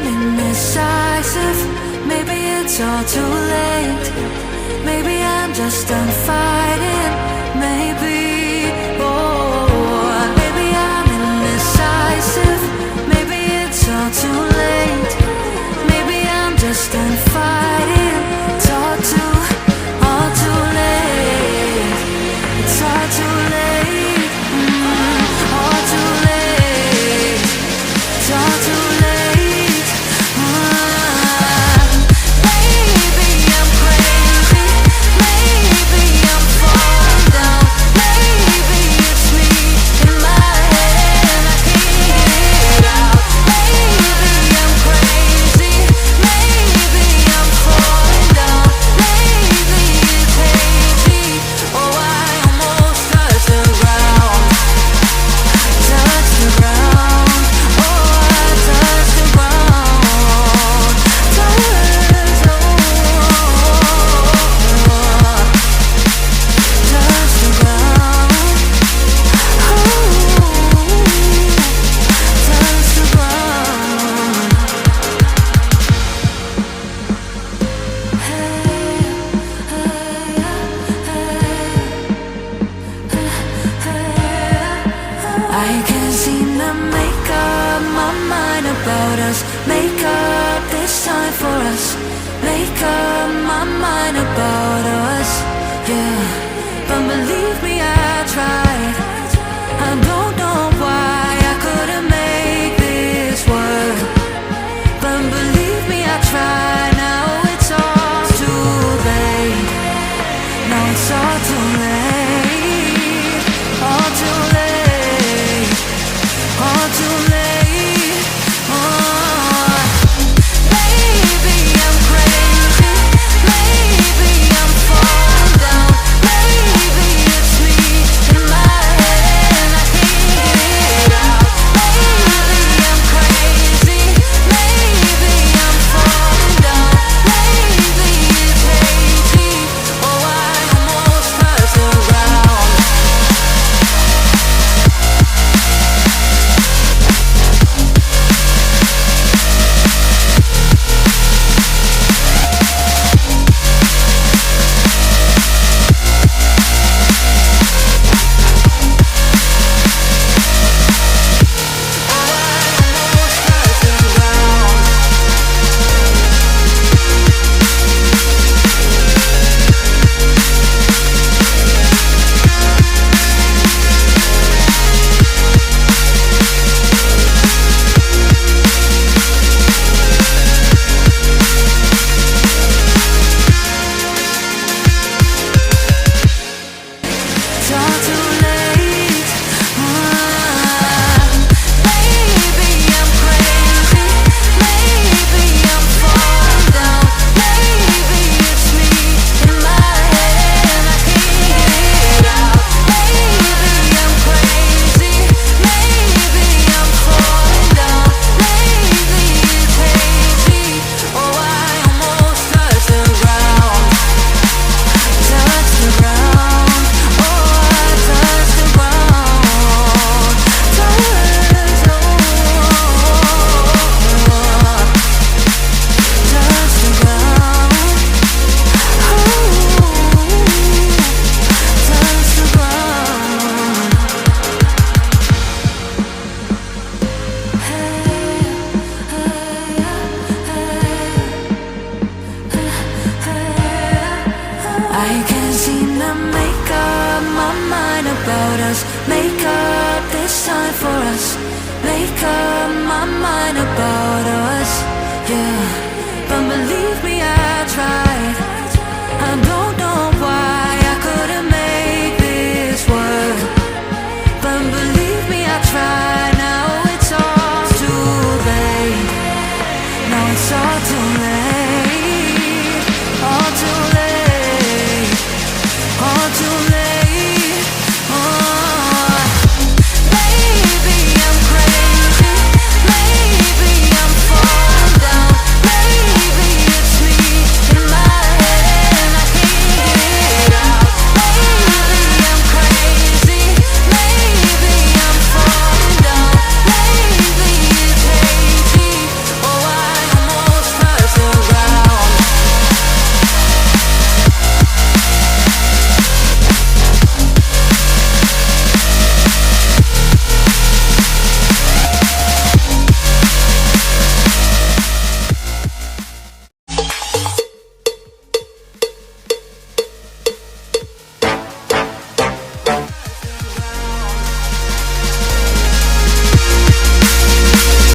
indecisive. Maybe it's all too late. Maybe I'm just done fighting. Maybe, oh, maybe I'm indecisive. Maybe it's all too late. Maybe I'm just done fighting. It's all too late. It's all too late. All too late. It's all too late. Maybe I'm crazy. Maybe I'm falling down. Maybe it's me in my head and I can't get out. Maybe I'm crazy. Maybe I'm falling down. Maybe it's hazy. Oh, I almost touched the ground. Touch the ground. Oh, I touched the ground. Touch the ground. Touch the ground. Touch the ground. I can't seem to make up my mind about us. Make up this time for us. Make up my mind about us. Yeah, but believe me, I tried. I don't know why I couldn't make this work. But believe me, I tried. Now it's all too late. Now it's all too late. All too late. All too late. Maybe I'm crazy. Maybe I'm falling down. Maybe it's me in my head and I can't get out. Maybe I'm crazy. Maybe I'm falling down. Maybe it's hazy. Oh, I almost touched the ground. It's all too late. Maybe I'm crazy. Maybe I'm falling down. Maybe it's me in my head and I can't get out. Maybe I'm crazy. Maybe I'm falling down. Maybe it's hazy. Oh, I almost touched the ground. Touch the ground. Oh, I touched the ground. Touch the ground. Touch the ground. Touch the ground. I can't seem to make up my mind about us. Make up this time for us. Make up